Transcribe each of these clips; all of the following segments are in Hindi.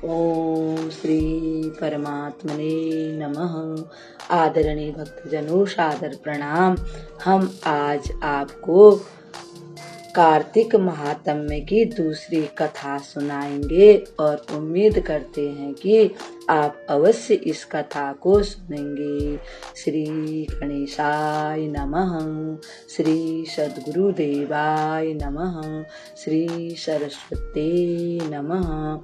ओम श्री परमात्मने नमः। आदरणीय भक्तजनों, सादर प्रणाम। हम आज आपको कार्तिक महात्म्य की दूसरी कथा सुनाएंगे और उम्मीद करते हैं कि आप अवश्य इस कथा को सुनेंगे। श्री गणेशाय नमः। श्री सद्गुरुदेवाय नमः। श्री सरस्वती नमः।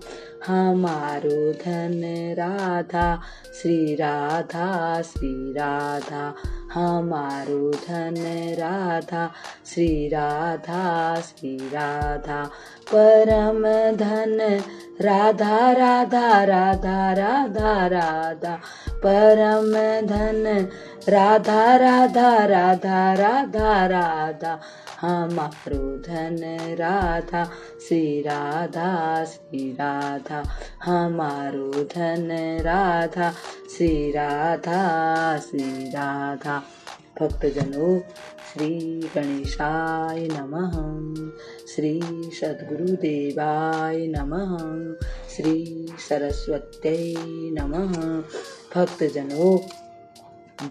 हमारो धन राधा श्री राधा श्री राधा। हमारो धन राधा श्री राधा श्री राधा। परम धन राधा राधा राधा राधा राधा। परम धन राधा राधा राधा राधा राधा। हमारो धन राधा श्री राधा श्री राधा। हमारो धन राधा श्री राधा श्री राधा। भक्तजनों, श्री गणेशाय नमः। श्री सद्गुरुदेवाय नमः। श्री सरस्वत्यै नमः। भक्तजनों,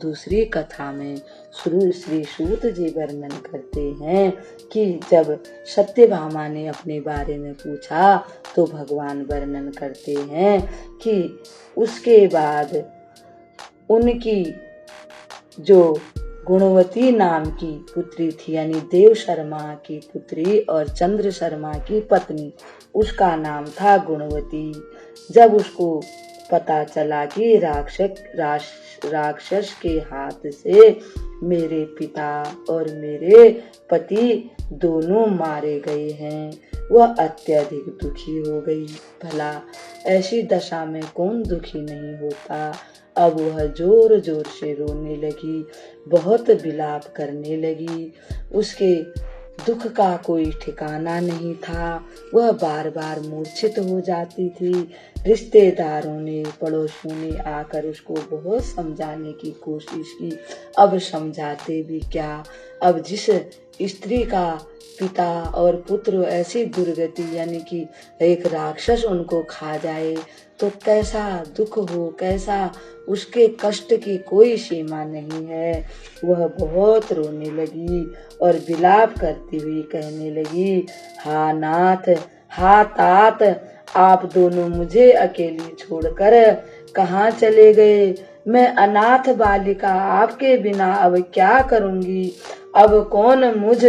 दूसरी कथा में श्री सूत जी वर्णन करते हैं कि जब सत्यभामा ने अपने बारे में पूछा तो भगवान वर्णन करते हैं कि उसके बाद उनकी जो गुणवती नाम की पुत्री थी, यानी देव शर्मा की पुत्री और चंद्र शर्मा की पत्नी, उसका नाम था गुणवती। जब उसको पता चला कि राक्षस के हाथ से मेरे पिता और मेरे पति दोनों मारे गए हैं, वह अत्यधिक दुखी हो गई। भला ऐसी दशा में कौन दुखी नहीं होता। अब वह जोर जोर से रोने लगी, बहुत विलाप करने लगी। उसके दुख का कोई ठिकाना नहीं था। वह बार बार मूर्छित हो जाती थी। रिश्तेदारों ने, पड़ोसियों ने आकर उसको बहुत समझाने की कोशिश की। अब समझाते भी क्या। अब जिस स्त्री का पिता और पुत्र ऐसी दुर्गति, यानी कि एक राक्षस उनको खा जाए तो कैसा दुख हो, कैसा उसके कष्ट की कोई सीमा नहीं है। वह बहुत रोने लगी और विलाप करती हुई कहने लगी, हा नाथ, हा तात, आप दोनों मुझे अकेली छोड़कर कहाँ चले गए। मैं अनाथ बालिका आपके बिना अब क्या करूंगी। अब कौन मुझ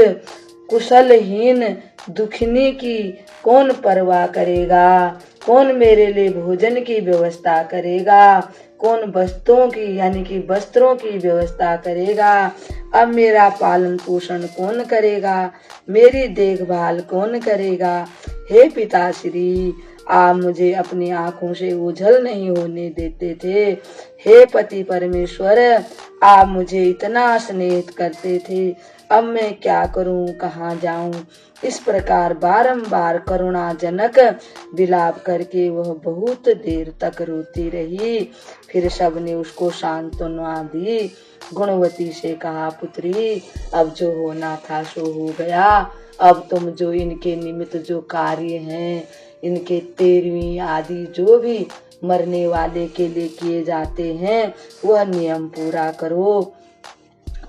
कुशलहीन दुखिनी की कौन परवाह करेगा। कौन मेरे लिए भोजन की व्यवस्था करेगा। कौन वस्त्रों की, यानी कि वस्त्रों की व्यवस्था करेगा। अब मेरा पालन पोषण कौन करेगा। मेरी देखभाल कौन करेगा। हे पिताश्री, आप मुझे अपनी आंखों से ओझल नहीं होने देते थे। हे पति परमेश्वर, आप मुझे इतना स्नेह करते थे। अब मैं क्या करूं, कहाँ जाऊं। इस प्रकार बारंबार करुणाजनक विलाप करके वह बहुत देर तक रोती रही। फिर सबने उसको सांत्वना दी। गुणवती से कहा, पुत्री, अब जो होना था सो हो गया। अब तुम जो इनके निमित्त जो कार्य हैं, इनके 13वीं आदि जो भी मरने वाले के लिए किए जाते हैं, वह नियम पूरा करो।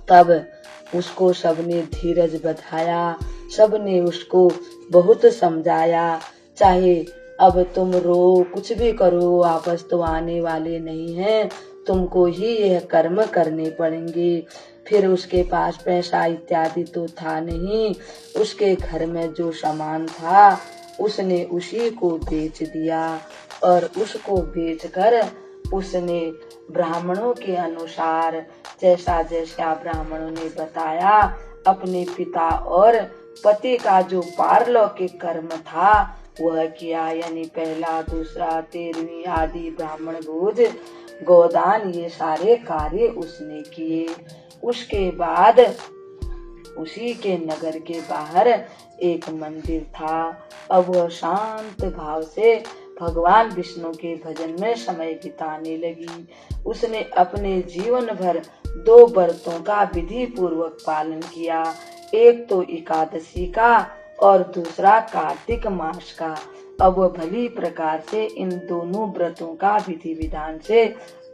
तब उसको सबने धीरज बधाया। सबने उसको बहुत समझाया। चाहे अब तुम रो, कुछ भी करो, वापस तो आने वाले नहीं हैं, तुमको ही यह कर्म करने पड़ेंगे। फिर उसके पास पैसा इत्यादि तो था नहीं। उसके घर में जो सामान था उसने उसी को बेच दिया और उसको बेचकर उसने ब्राह्मणों के अनुसार, जैसा जैसा ब्राह्मणों ने बताया, अपने पिता और पति का जो पारलौकिक कर्म था वह किया। यानी पहला, दूसरा, 13वीं आदि ब्राह्मण भोज, गोदान, ये सारे कार्य उसने किए। उसके बाद उसी के नगर के बाहर एक मंदिर था। अब वह शांत भाव से भगवान विष्णु के भजन में समय बिताने लगी। उसने अपने जीवन भर 2 व्रतों का विधि पूर्वक पालन किया। एक तो एकादशी का और दूसरा कार्तिक मास का। अब वह भली प्रकार से इन दोनों व्रतों का विधि विधान से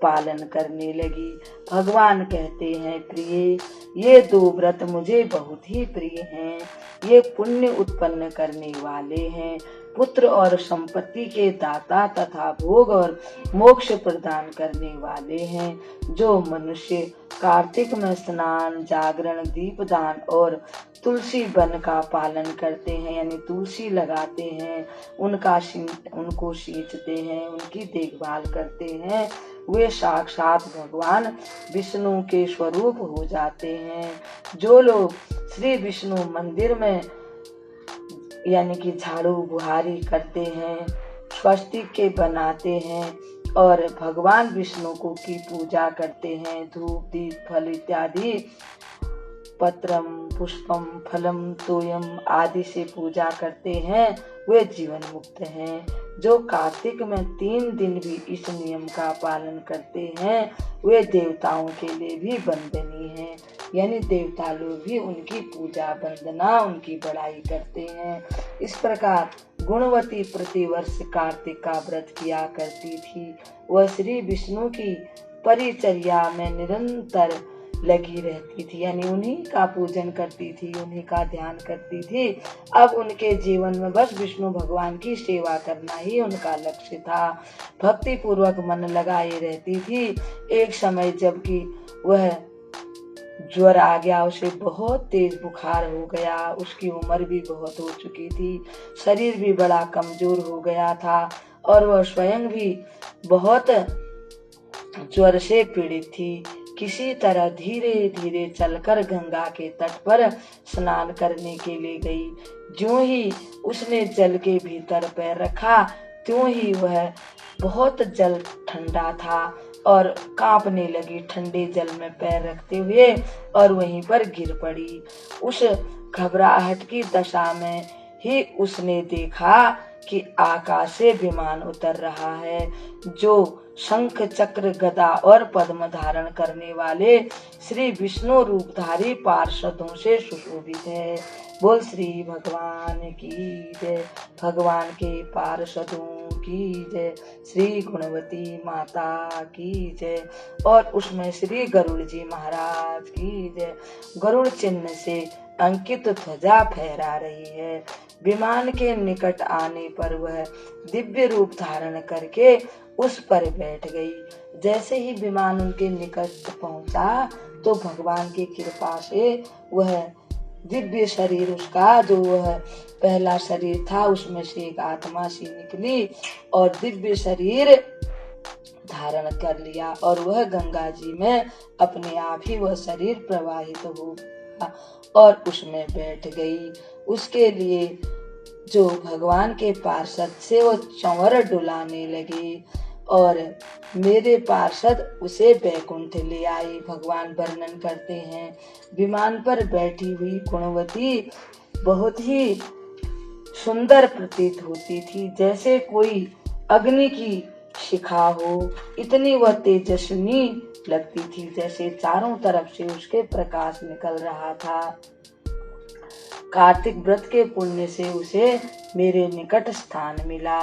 पालन करने लगी। भगवान कहते हैं, प्रिय, ये 2 व्रत मुझे बहुत ही प्रिय हैं। ये पुण्य उत्पन्न करने वाले हैं, पुत्र और संपत्ति के दाता तथा भोग और मोक्ष प्रदान करने वाले हैं। जो मनुष्य कार्तिक में स्नान, जागरण, दीपदान और तुलसी वन का पालन करते हैं, यानी तुलसी लगाते हैं, उनको सींचते हैं, उनकी देखभाल करते हैं, वे साक्षात भगवान विष्णु के स्वरूप हो जाते हैं। जो लोग श्री विष्णु मंदिर में यानी कि झाड़ू बुहारी करते हैं, स्वस्तिक के बनाते हैं और भगवान विष्णु को की पूजा करते हैं, धूप दीप फल इत्यादि पत्रम पुष्पम फलम तोयम आदि से पूजा करते हैं, वे जीवन मुक्त हैं। जो कार्तिक में 3 दिन भी इस नियम का पालन करते हैं, वे देवताओं के लिए भी वंदनीय हैं, यानी देवता लोग भी उनकी पूजा वंदना, उनकी बड़ाई करते हैं। इस प्रकार गुणवती प्रतिवर्ष कार्तिक का व्रत किया करती थी। वह श्री विष्णु की परिचर्या में निरंतर लगी रहती थी, यानी उन्हीं का पूजन करती थी, उन्हीं का ध्यान करती थी। अब उनके जीवन में बस विष्णु भगवान की सेवा करना ही उनका लक्ष्य था। भक्ति पूर्वक मन लगाए रहती थी। एक समय जबकि वह ज्वर आ गया, उसे बहुत तेज बुखार हो गया, उसकी उम्र भी बहुत हो चुकी थी, शरीर भी बड़ा कमजोर हो गया था और वह स्वयं भी बहुत ज्वर से पीड़ित थी। किसी तरह धीरे धीरे चलकर गंगा के तट पर स्नान करने के लिए गई। ज्यों ही उसने जल के भीतर पैर रखा, त्यों ही वह बहुत जल ठंडा था और कांपने लगी ठंडे जल में पैर रखते हुए और वहीं पर गिर पड़ी। उस घबराहट की दशा में ही उसने देखा कि आकाश से विमान उतर रहा है, जो शंख चक्र गदा और पद्म धारण करने वाले श्री विष्णु रूपधारी पार्षदों से सुशोभित है। बोल श्री भगवान की जय, भगवान के पार्षदों की जय, श्री गुणवती माता की जय और उसमें श्री गरुड़ जी महाराज की जय। गरुड़ चिन्ह से अंकित ध्वजा फहरा रही है। विमान के निकट आने पर वह दिव्य रूप धारण करके उस पर बैठ गई। जैसे ही विमान उनके निकट पहुंचा तो भगवान की कृपा से वह दिव्य शरीर, उसका जो वह पहला शरीर था, उसमें से एक आत्मा सी निकली और दिव्य शरीर धारण कर लिया और वह गंगा जी में अपने आप ही वह शरीर प्रवाहित हो गया और उसमें बैठ गई। उसके लिए जो भगवान के पार्षद से वो चंवर डुलाने लगे और मेरे पार्षद उसे बैकुंठ ले आए। भगवान वर्णन करते हैं, विमान पर बैठी हुई गुणवती बहुत ही सुंदर प्रतीत होती थी, जैसे कोई अग्नि की शिखा हो, इतनी वह तेजस्विनी लगती थी, जैसे चारों तरफ से उसके प्रकाश निकल रहा था। कार्तिक व्रत के पुण्य से उसे मेरे निकट स्थान मिला।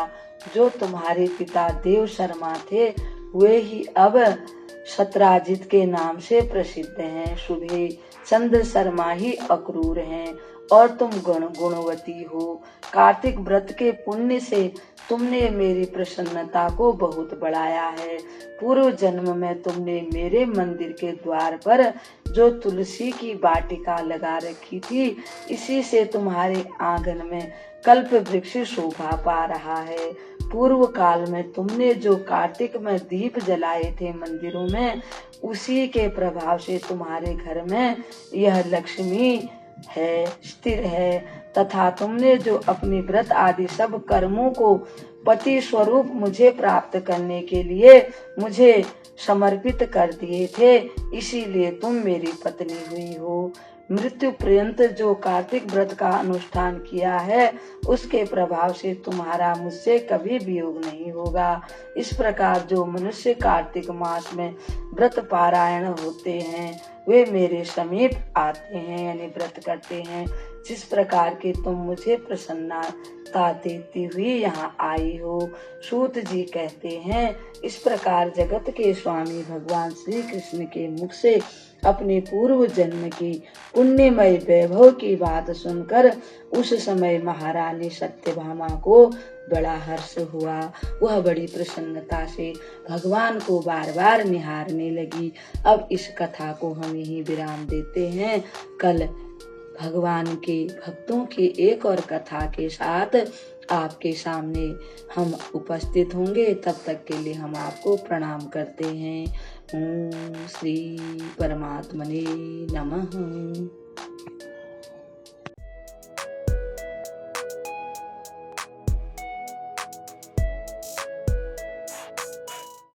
जो तुम्हारे पिता देव शर्मा थे, वे ही अब सत्राजित के नाम से प्रसिद्ध हैं। सुबह चंद्र शर्मा ही अक्रूर हैं और तुम गुणवती हो। कार्तिक व्रत के पुण्य से तुमने मेरी प्रसन्नता को बहुत बढ़ाया है। पूर्व जन्म में तुमने मेरे मंदिर के द्वार पर जो तुलसी की वाटिका लगा रखी थी, इसी से तुम्हारे आंगन में कल्प वृक्ष शोभा पा रहा है। पूर्व काल में तुमने जो कार्तिक में दीप जलाए थे मंदिरों में, उसी के प्रभाव से तुम्हारे घर में यह लक्ष्मी है, स्थिर है, तथा तुमने जो अपनी व्रत आदि सब कर्मों को पति स्वरूप मुझे प्राप्त करने के लिए मुझे समर्पित कर दिए थे, इसीलिए तुम मेरी पत्नी हुई हो। मृत्यु पर्यंत जो कार्तिक व्रत का अनुष्ठान किया है, उसके प्रभाव से तुम्हारा मुझसे कभी वियोग नहीं होगा। इस प्रकार जो मनुष्य कार्तिक मास में व्रत पारायण होते हैं, वे मेरे समीप आते हैं, यानी व्रत करते हैं। जिस प्रकार के तुम मुझे प्रसन्नता देती हुई यहाँ आई हो। सूत जी कहते हैं, इस प्रकार जगत के स्वामी भगवान श्री कृष्ण के मुख से अपने पूर्व जन्म की पुण्यमय वैभव की बात सुनकर उस समय महारानी सत्यभामा को बड़ा हर्ष हुआ। वह बड़ी प्रसन्नता से भगवान को बार बार निहारने लगी। अब इस कथा को हम यहीं विराम देते हैं। कल भगवान के भक्तों की एक और कथा के साथ आपके सामने हम उपस्थित होंगे। तब तक के लिए हम आपको प्रणाम करते हैं। ओम श्री परमात्मने नमः।